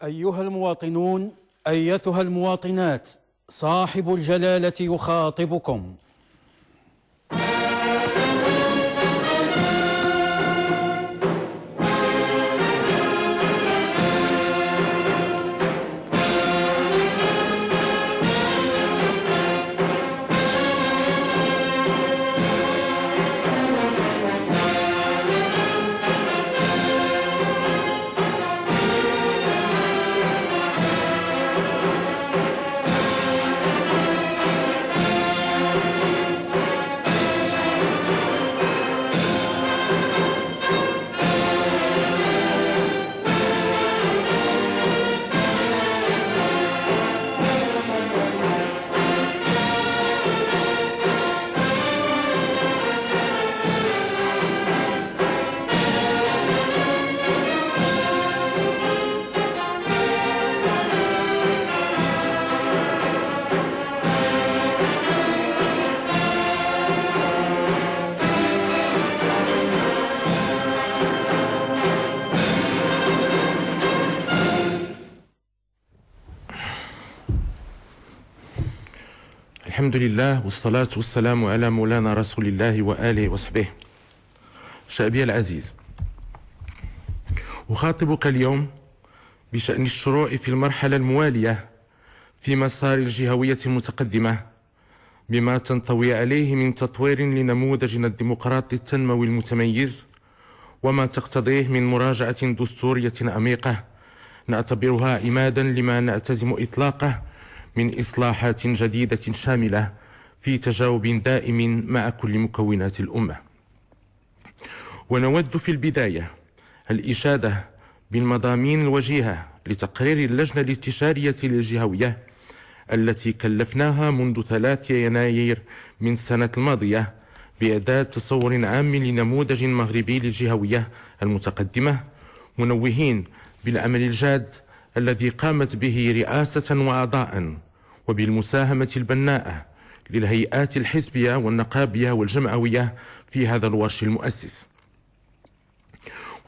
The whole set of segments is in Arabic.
أيها المواطنون، أيتها المواطنات، صاحب الجلالة يخاطبكم. الحمد لله والصلاة والسلام على مولانا رسول الله وآله وصحبه. شعبي العزيز، أخاطبك اليوم بشأن الشروع في المرحلة الموالية في مسار الجهوية المتقدمة بما تنطوي عليه من تطوير لنموذجنا الديمقراطي التنموي المتميز، وما تقتضيه من مراجعة دستورية عميقة نعتبرها إمادا لما نعتزم إطلاقه من إصلاحات جديدة شاملة في تجاوب دائم مع كل مكونات الأمة. ونود في البداية الإشادة بالمضامين الوجيهة لتقرير اللجنة الاستشارية للجهوية التي كلفناها منذ 3 يناير من السنة الماضية بإعداد تصور عام لنموذج مغربي للجهوية المتقدمة، منوهين بالعمل الجاد الذي قامت به رئاسة وأعضاء، وبالمساهمة البناءة للهيئات الحزبية والنقابية والجمعوية في هذا الورش المؤسس.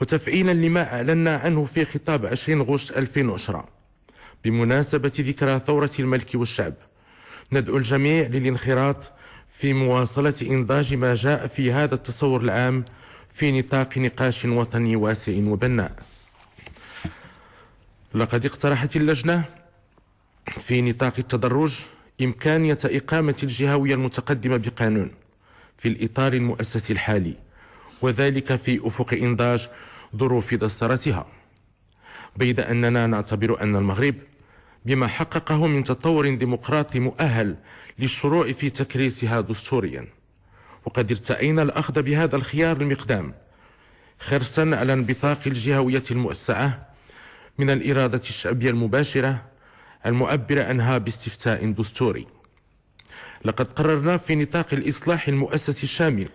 وتفعيلا لما أعلنا عنه في خطاب 20 غشت 2010 بمناسبة ذكرى ثورة الملك والشعب، ندعو الجميع للانخراط في مواصلة إنضاج ما جاء في هذا التصور العام في نطاق نقاش وطني واسع وبناء. لقد اقترحت اللجنة في نطاق التدرج إمكانية إقامة الجهوية المتقدمة بقانون في الإطار المؤسسي الحالي، وذلك في أفق إنضاج ظروف دسترتها، بيد أننا نعتبر أن المغرب بما حققه من تطور ديمقراطي مؤهل للشروع في تكريسها دستوريا، وقد ارتأينا الأخذ بهذا الخيار المقدام حرصا على انبثاق الجهوية الموسعة من الإرادة الشعبية المباشرة المعبرة عنها باستفتاء دستوري. لقد قررنا في نطاق الإصلاح المؤسسي الشامل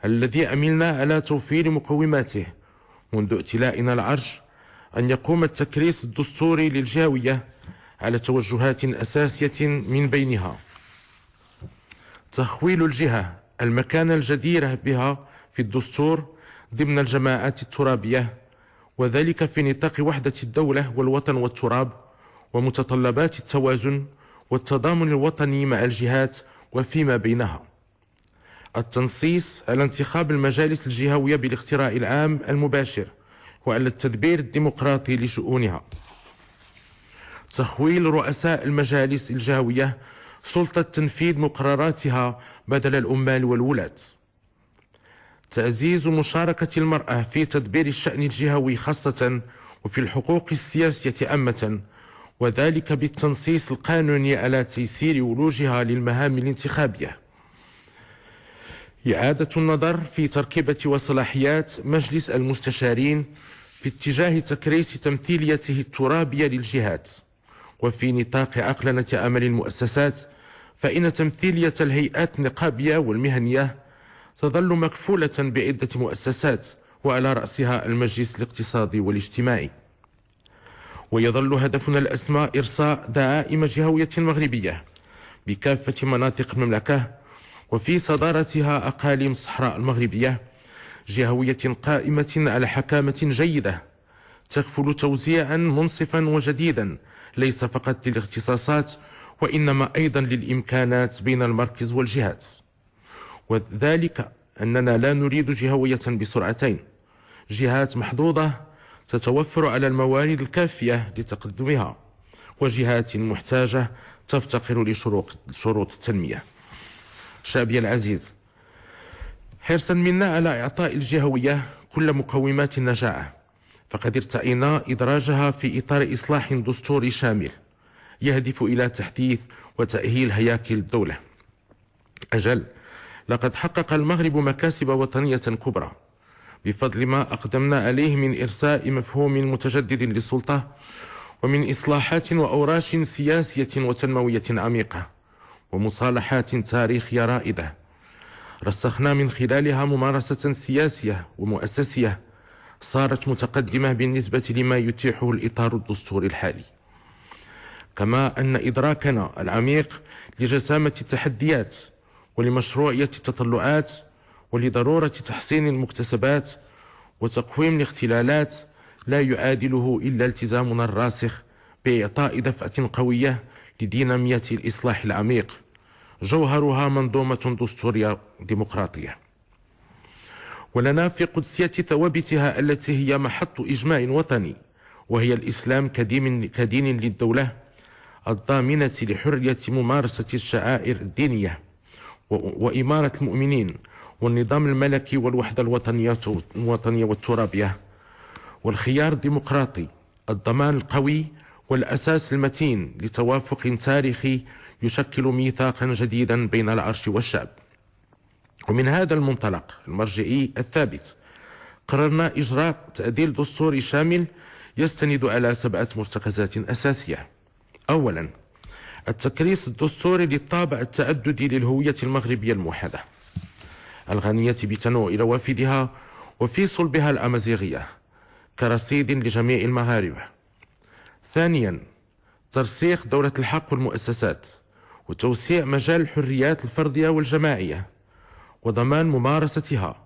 الذي عملنا على توفير مقوماته منذ ائتلائنا العرش أن يقوم التكريس الدستوري للجهوية على توجهات أساسية، من بينها تخويل الجهة المكانة الجديرة بها في الدستور ضمن الجماعات الترابية، وذلك في نطاق وحدة الدولة والوطن والتراب ومتطلبات التوازن والتضامن الوطني مع الجهات وفيما بينها. التنصيص على انتخاب المجالس الجهوية بالاقتراع العام المباشر وعلى التدبير الديمقراطي لشؤونها. تخويل رؤساء المجالس الجهوية سلطة تنفيذ مقرراتها بدل العمال والولاة. تعزيز مشاركة المرأة في تدبير الشأن الجهوي خاصة وفي الحقوق السياسية عامة، وذلك بالتنصيص القانوني على تيسير ولوجها للمهام الانتخابية. إعادة النظر في تركيبة وصلاحيات مجلس المستشارين في اتجاه تكريس تمثيليته الترابية للجهات، وفي نطاق عقلنة عمل المؤسسات فإن تمثيلية الهيئات النقابية والمهنية تظل مكفولة بعدة مؤسسات، وعلى رأسها المجلس الاقتصادي والاجتماعي. ويظل هدفنا الأسمى إرساء دعائم جهوية مغربية بكافة مناطق المملكة، وفي صدارتها أقاليم الصحراء المغربية، جهوية قائمة على حكامة جيدة تكفل توزيعا منصفا وجديدا ليس فقط للاختصاصات وإنما أيضا للإمكانات بين المركز والجهات، وذلك أننا لا نريد جهوية بسرعتين، جهات محدودة تتوفر على الموارد الكافية لتقدمها، وجهات محتاجة تفتقر لشروط التنمية. شعبي العزيز، حرصا منا على إعطاء الجهوية كل مقومات النجاعة، فقد ارتأينا إدراجها في إطار إصلاح دستوري شامل يهدف إلى تحديث وتأهيل هياكل الدولة. أجل، لقد حقق المغرب مكاسب وطنية كبرى بفضل ما أقدمنا عليه من إرساء مفهوم متجدد للسلطة، ومن إصلاحات وأوراش سياسية وتنموية عميقة، ومصالحات تاريخية رائدة رسخنا من خلالها ممارسة سياسية ومؤسسية صارت متقدمة بالنسبة لما يتيحه الإطار الدستوري الحالي. كما أن إدراكنا العميق لجسامة التحديات ولمشروعية التطلعات ولضرورة تحسين المكتسبات وتقويم الاختلالات لا يعادله إلا التزامنا الراسخ بإعطاء دفعة قوية لدينامية الإصلاح العميق جوهرها منظومة دستورية ديمقراطية. ولنا في قدسية ثوابتها التي هي محط إجماع وطني، وهي الإسلام كدين للدولة الضامنة لحرية ممارسة الشعائر الدينية وإمارة المؤمنين والنظام الملكي والوحدة الوطنية والترابية، والخيار الديمقراطي الضمان القوي والأساس المتين لتوافق تاريخي يشكل ميثاقا جديدا بين العرش والشعب. ومن هذا المنطلق المرجعي الثابت قررنا إجراء تعديل دستوري شامل يستند على 7 مرتكزات أساسية. أولا، التكريس الدستوري للطابع التعددي للهوية المغربية الموحدة الغنية بتنوع روافدها وفي صلبها الأمازيغية كرصيد لجميع المغاربة. ثانيا، ترسيخ دولة الحق والمؤسسات وتوسيع مجال الحريات الفردية والجماعية وضمان ممارستها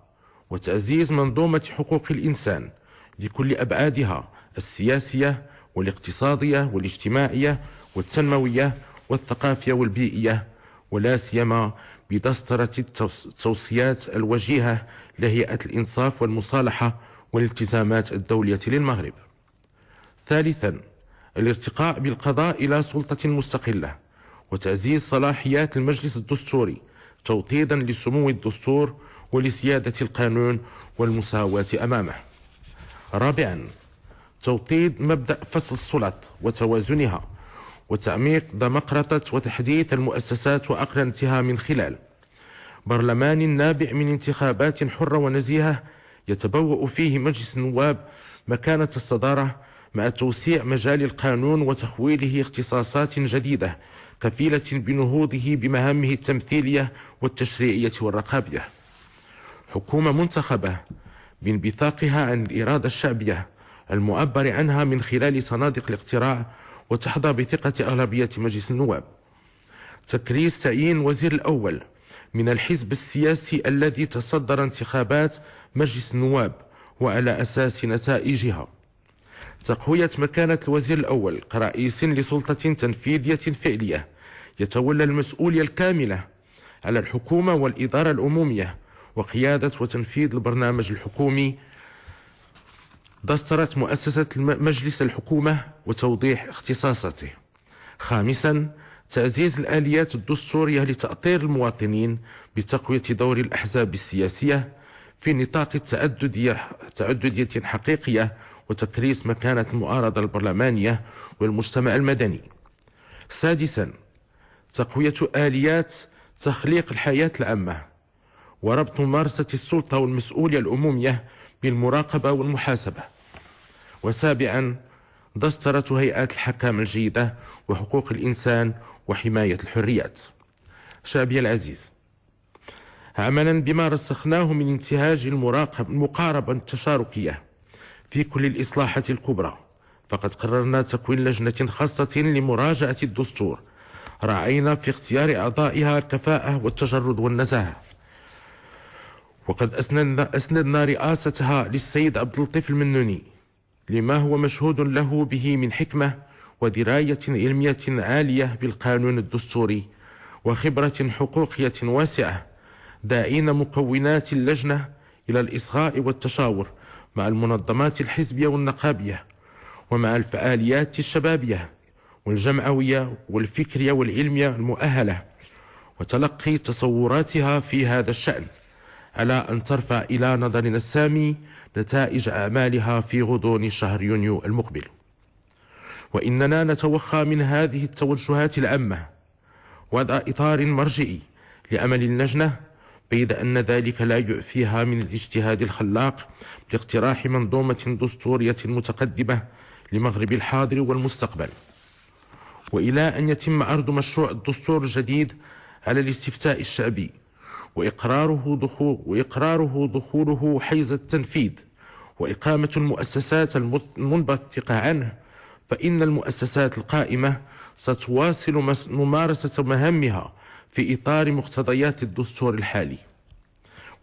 وتعزيز منظومة حقوق الإنسان لكل أبعادها السياسية والاقتصادية والاجتماعية والتنموية والثقافية والبيئية، ولا سيما بدسترة التوصيات الوجيهة لهيئة الإنصاف والمصالحة والالتزامات الدولية للمغرب. ثالثا، الارتقاء بالقضاء إلى سلطة مستقلة وتعزيز صلاحيات المجلس الدستوري توطيدا لسمو الدستور ولسيادة القانون والمساواة أمامه. رابعا، توطيد مبدأ فصل السلط وتوازنها وتعميق ديمقراطية وتحديث المؤسسات وأقرنتها من خلال برلمان نابع من انتخابات حرة ونزيهة يتبوأ فيه مجلس النواب مكانة الصدارة، مع توسيع مجال القانون وتخويله اختصاصات جديدة كفيلة بنهوضه بمهامه التمثيلية والتشريعية والرقابية. حكومة منتخبة بانبثاقها عن الإرادة الشعبية المعبر عنها من خلال صناديق الاقتراع وتحظى بثقة أغلبية مجلس النواب. تكريس تعيين وزير الأول من الحزب السياسي الذي تصدر انتخابات مجلس النواب وعلى أساس نتائجها. تقوية مكانة الوزير الأول كرئيس لسلطة تنفيذية فعلية يتولى المسؤولية الكاملة على الحكومة والإدارة العمومية وقيادة وتنفيذ البرنامج الحكومي. دسترت مؤسسة مجلس الحكومة وتوضيح اختصاصاته. خامسا، تعزيز الآليات الدستورية لتأطير المواطنين بتقوية دور الأحزاب السياسية في نطاق تعددية حقيقية وتكريس مكانة المعارضة البرلمانية والمجتمع المدني. سادسا، تقوية آليات تخليق الحياة العامة وربط ممارسة السلطة والمسؤولية العمومية بالمراقبة والمحاسبة. وسابعا، دسترة هيئات الحكام الجيدة وحقوق الإنسان وحماية الحريات. شعبي العزيز، عملا بما رسخناه من انتهاج المقاربة التشاركية في كل الإصلاحات الكبرى، فقد قررنا تكوين لجنة خاصة لمراجعة الدستور راعينا في اختيار أعضائها الكفاءة والتجرد والنزاهة، وقد أسندنا رئاستها للسيد عبد اللطيف المنوني لما هو مشهود له به من حكمة ودراية علمية عالية بالقانون الدستوري وخبرة حقوقية واسعة، داعين مكونات اللجنة إلى الإصغاء والتشاور مع المنظمات الحزبية والنقابية ومع الفعاليات الشبابية والجمعوية والفكرية والعلمية المؤهلة، وتلقي تصوراتها في هذا الشأن، على أن ترفع إلى نظرنا السامي نتائج أعمالها في غضون شهر يونيو المقبل. وإننا نتوخى من هذه التوجهات العامة وضع إطار مرجعي لعمل اللجنة، بيد أن ذلك لا يعفيها من الاجتهاد الخلاق لاقتراح منظومة دستورية متقدمة لمغرب الحاضر والمستقبل، وإلى أن يتم عرض مشروع الدستور الجديد على الاستفتاء الشعبي وإقراره دخوله حيز التنفيذ وإقامة المؤسسات المنبثقة عنه، فإن المؤسسات القائمة ستواصل ممارسة مهامها في إطار مقتضيات الدستور الحالي.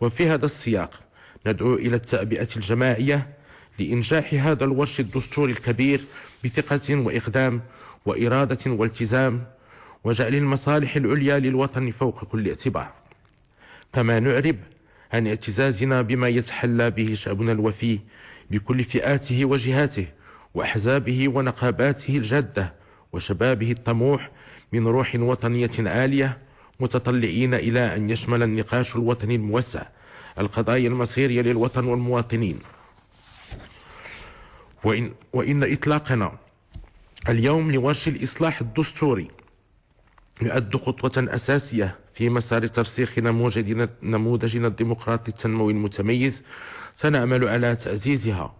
وفي هذا السياق ندعو إلى التعبئة الجماعية لإنجاح هذا الورش الدستوري الكبير بثقة وإقدام وإرادة والتزام، وجعل المصالح العليا للوطن فوق كل اعتبار. كما نعرب عن اعتزازنا بما يتحلى به شعبنا الوفي بكل فئاته وجهاته وأحزابه ونقاباته الجادة وشبابه الطموح من روح وطنية عالية، متطلعين إلى أن يشمل النقاش الوطني الموسع القضايا المصيرية للوطن والمواطنين. وإن إطلاقنا اليوم لورش الإصلاح الدستوري يعد خطوة أساسية في مسار ترسيخ نموذجنا الديمقراطي التنموي المتميز، سنعمل على تعزيزها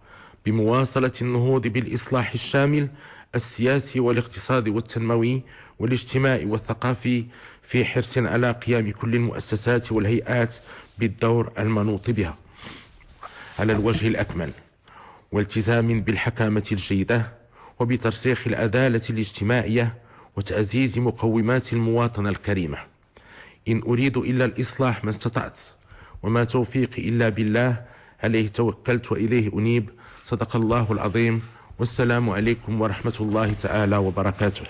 بمواصلة النهوض بالإصلاح الشامل السياسي والاقتصادي والتنموي والاجتماعي والثقافي، في حرص على قيام كل المؤسسات والهيئات بالدور المنوط بها على الوجه الأكمل، والتزام بالحكامة الجيدة وبترسيخ العدالة الاجتماعية وتعزيز مقومات المواطنة الكريمة. إن أريد إلا الإصلاح ما استطعت، وما توفيقي إلا بالله، عليه توكلت وإليه أنيب. صدق الله العظيم، والسلام عليكم ورحمة الله تعالى وبركاته.